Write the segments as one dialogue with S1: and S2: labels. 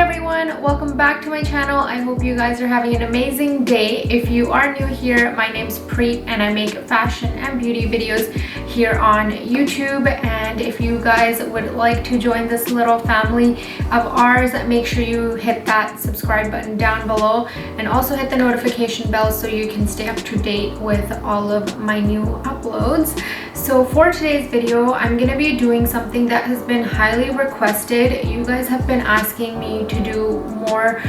S1: everyone, welcome back to my channel. I hope you guys are having an amazing day. If you are new here, my name's Preet and I make fashion and beauty videos here on YouTube. And if you guys would like to join this little family of ours, make sure you hit that subscribe button down below and also hit the notification bell so you can stay up to date with all of my new uploads. So for today's video, I'm going to be doing something that has been highly requested. You guys have been asking me to do more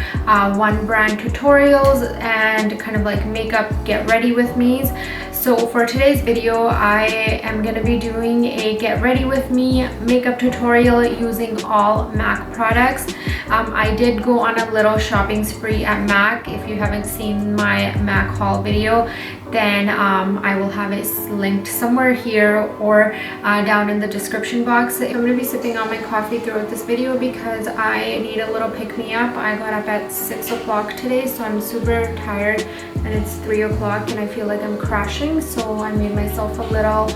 S1: one brand tutorials and kind of like makeup get ready with me's. So for today's video, I am going to be doing a get ready with me makeup tutorial using all MAC products. I did go on a little shopping spree at MAC. If you haven't seen my MAC haul video, then I will have it linked somewhere here or down in the description box. I'm going to be sipping on my coffee throughout this video because I need a little pick-me-up. I got up at 6 o'clock today, so I'm super tired, and it's 3 o'clock and I feel like I'm crashing, so I made myself a little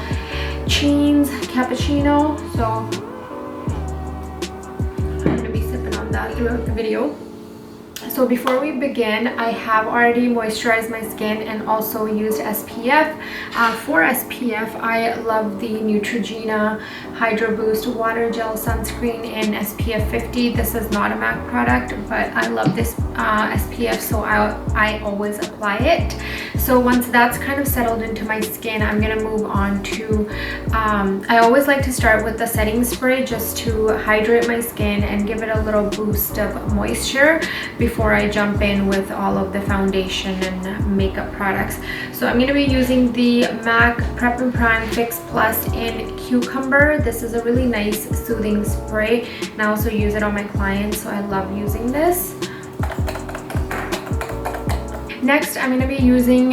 S1: Cheens cappuccino. So I'm going to be sipping on that throughout the video. So before we begin, I have already moisturized my skin and also used SPF. For SPF, I love the Neutrogena Hydroboost Water Gel Sunscreen in SPF 50. This is not a MAC product, but I love this SPF, so I always apply it. So once that's kind of settled into my skin, I'm going to move on to, I always like to start with the setting spray just to hydrate my skin and give it a little boost of moisture before I jump in with all of the foundation and makeup products. So I'm going to be using the MAC Prep Prime Fix Plus in Cucumber. This is a really nice soothing spray, and I also use it on my clients, so I love using this. Next, I'm going to be using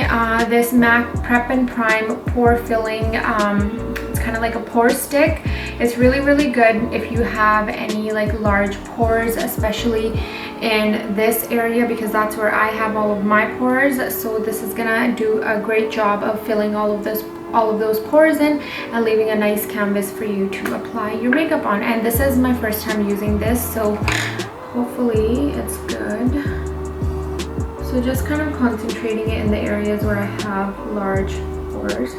S1: this MAC Prep Prime Pore Filling. It's kind of like a pore stick. It's really good if you have any like large pores, especially in this area, because that's where I have all of my pores. So this is gonna do a great job of filling all of those pores in and leaving a nice canvas for you to apply your makeup on. And this is my first time using this, so hopefully it's good. So just kind of concentrating it in the areas where I have large pores.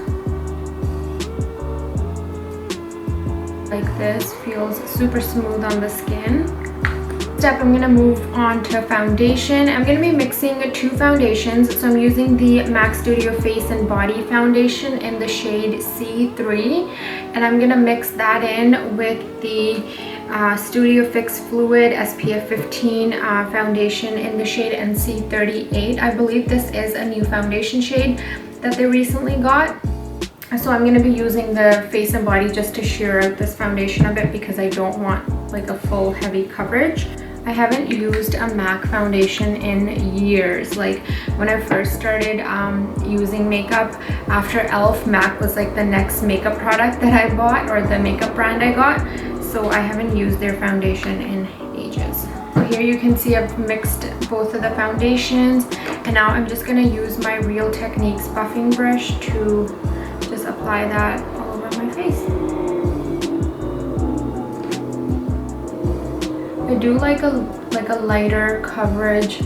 S1: Like this, feels super smooth on the skin. Step, I'm going to move on to foundation. I'm going to be mixing two foundations. So I'm using the MAC Studio Face and Body Foundation in the shade C3. And I'm going to mix that in with the Studio Fix Fluid SPF 15 foundation in the shade NC38. I believe this is a new foundation shade that they recently got. So I'm going to be using the face and body just to sheer out this foundation a bit because I don't want like a full heavy coverage. I haven't used a MAC foundation in years. Like when I first started using makeup after e.l.f., MAC was like the next makeup product that I bought, or the makeup brand I got. So I haven't used their foundation in ages. So here you can see I've mixed both of the foundations, and now I'm just going to use my Real Techniques buffing brush to just apply that all over my face. I do like a lighter coverage.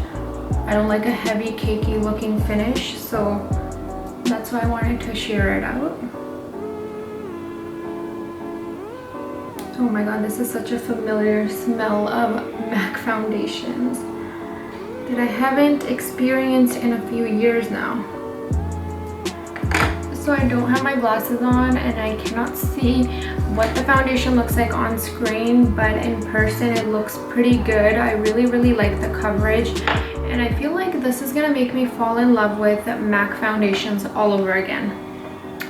S1: I don't like a heavy cakey looking finish, so that's why I wanted to sheer it out. Oh my god, this is such a familiar smell of MAC foundations that I haven't experienced in a few years now. So I don't have my glasses on and I cannot see what the foundation looks like on screen, but in person it looks pretty good. I really like the coverage, and I feel like this is gonna make me fall in love with MAC foundations all over again.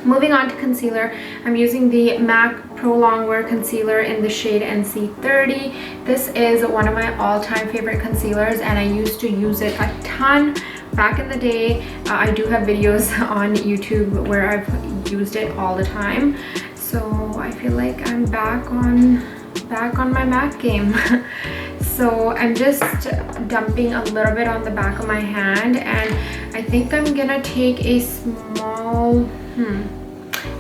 S1: Moving on to concealer, I'm using the MAC Pro-longwear concealer in the shade NC30. This is one of my all-time favorite concealers, and I used to use it a ton back in the day. I do have videos on YouTube where I've used it all the time, so I feel like I'm back on my MAC game. So I'm just dumping a little bit on the back of my hand, and I think I'm gonna take a small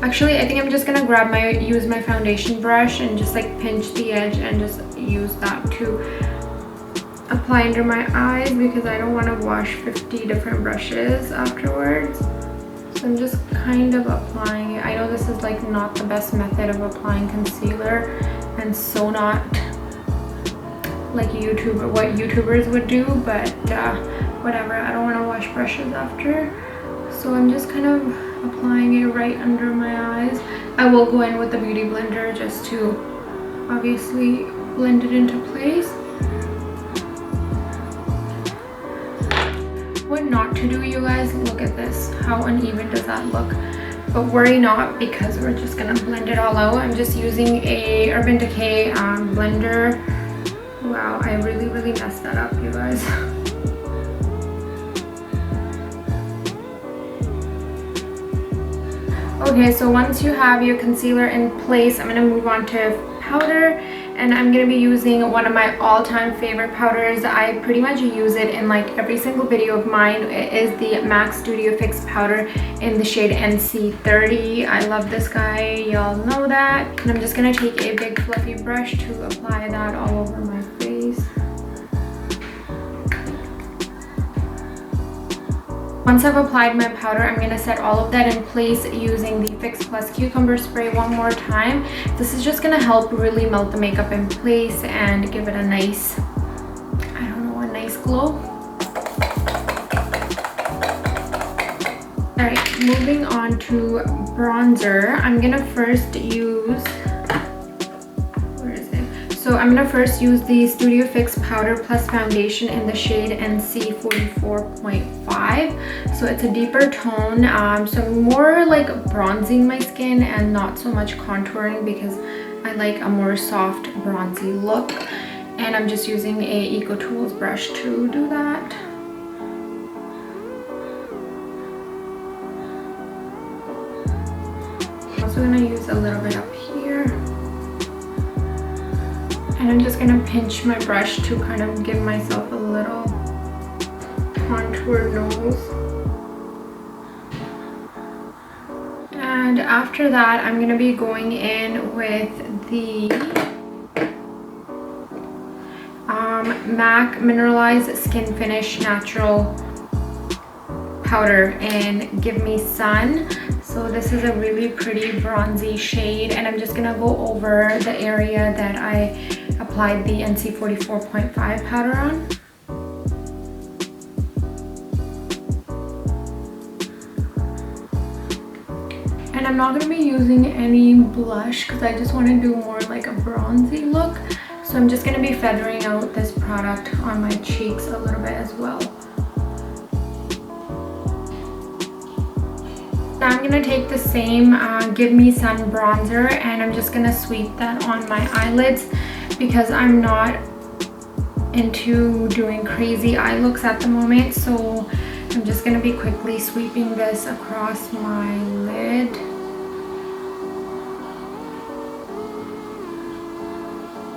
S1: actually I think I'm just gonna use my foundation brush and just like pinch the edge and just use that to apply under my eyes because I don't want to wash 50 different brushes afterwards. So I'm just kind of applying it. I know this is like not the best method of applying concealer and so not like what YouTubers would do, but whatever. I don't want to wash brushes after. So I'm just kind of applying it right under my eyes. I will go in with the beauty blender just to obviously blend it into place. What not to do, you guys, look at this. How uneven does that look? But worry not, because we're just gonna blend it all out. I'm just using a Urban Decay blender. Wow, I really messed that up, you guys. Okay, so once you have your concealer in place, I'm gonna move on to powder, and I'm gonna be using one of my all-time favorite powders. I pretty much use it in like every single video of mine. It is the MAC Studio Fix powder in the shade NC30. I love this guy, y'all know that. And I'm just gonna take a big fluffy brush to apply that all over my face. Once I've applied my powder, I'm going to set all of that in place using the Fix Plus Cucumber Spray one more time. This is just going to help really melt the makeup in place and give it a nice, I don't know, a nice glow. Alright, moving on to bronzer. I'm going to first use... So I'm gonna first use the Studio Fix Powder Plus Foundation in the shade NC44.5. So it's a deeper tone, so more like bronzing my skin and not so much contouring, because I like a more soft bronzy look. And I'm just using a Eco Tools brush to do that. I'm also gonna use a little bit up here. And I'm just gonna pinch my brush to kind of give myself a little contour nose. And after that, I'm gonna be going in with the MAC Mineralize Skin Finish Natural powder in Give Me Sun. So this is a really pretty bronzy shade, and I'm just gonna go over the area that I applied the NC44.5 powder on. And I'm not gonna be using any blush because I just want to do more like a bronzy look. So I'm just gonna be feathering out this product on my cheeks a little bit as well. Now I'm gonna take the same Give Me Sun bronzer, and I'm just gonna sweep that on my eyelids because I'm not into doing crazy eye looks at the moment. So I'm just gonna be quickly sweeping this across my lid.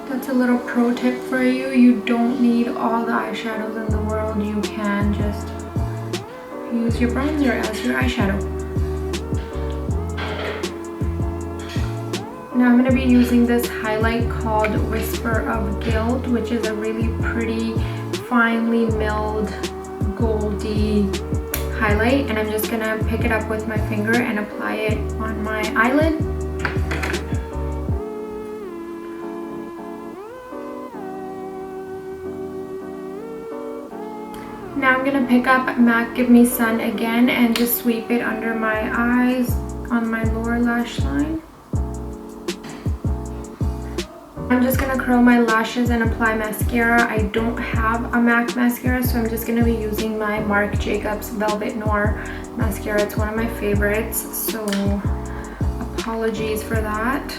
S1: That's a little pro tip for you. You don't need all the eyeshadows in the world. You can just use your bronzer as your eyeshadow. Now I'm going to be using this highlight called Whisper of Gilt, which is a really pretty, finely milled, goldy highlight. And I'm just going to pick it up with my finger and apply it on my eyelid. Now I'm going to pick up MAC Give Me Sun again and just sweep it under my eyes on my lower lash line. I'm just going to curl my lashes and apply mascara. I don't have a MAC mascara, so I'm just going to be using my Marc Jacobs Velvet Noir mascara. It's one of my favorites, so apologies for that.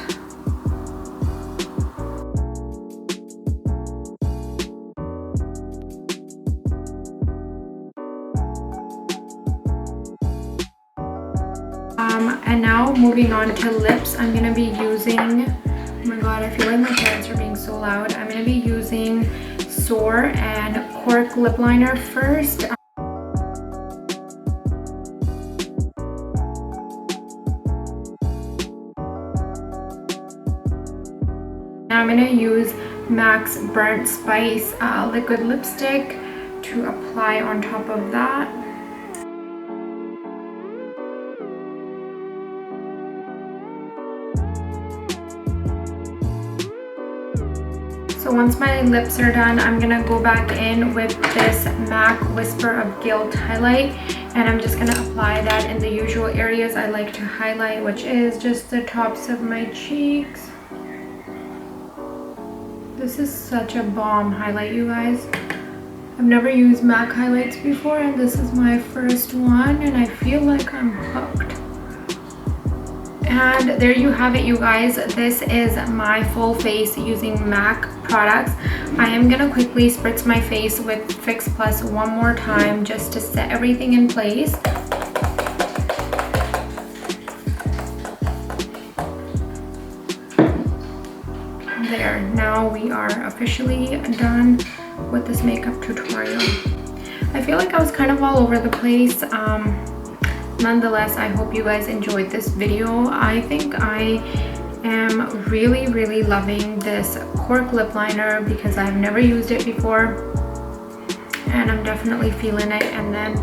S1: And now moving on to lips, I'm going to be using... Oh my god, I feel like my parents are being so loud. I'm going to be using Soar and Cork lip liner first. Now I'm going to use MAC's Burnt Spice liquid lipstick to apply on top of that. So once my lips are done, I'm gonna go back in with this MAC Whisper of Gilt highlight, and I'm just gonna apply that in the usual areas I like to highlight, which is just the tops of my cheeks. This is such a bomb highlight, you guys. I've never used MAC highlights before, and this is my first one, and I feel like I'm hooked. And there you have it, you guys. This is my full face using MAC products. I am gonna quickly spritz my face with Fix Plus one more time just to set everything in place. There, now we are officially done with this makeup tutorial. I feel like I was kind of all over the place. Nonetheless, I hope you guys enjoyed this video. I think I am really loving this Cork lip liner because I've never used it before, and I'm definitely feeling it. And then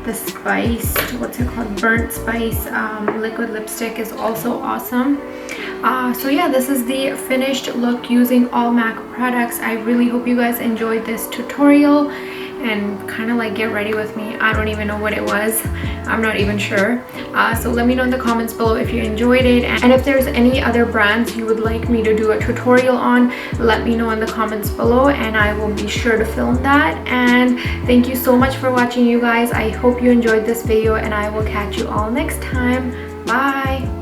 S1: the spice, what's it called, Burnt Spice liquid lipstick is also awesome. So yeah, this is the finished look using all MAC products. I really hope you guys enjoyed this tutorial and kind of like get ready with me. I don't even know what it was. I'm not even sure. So let me know in the comments below if you enjoyed it, and if there's any other brands you would like me to do a tutorial on, let me know in the comments below and I will be sure to film that. And thank you so much for watching, you guys. I hope you enjoyed this video, and I will catch you all next time. Bye.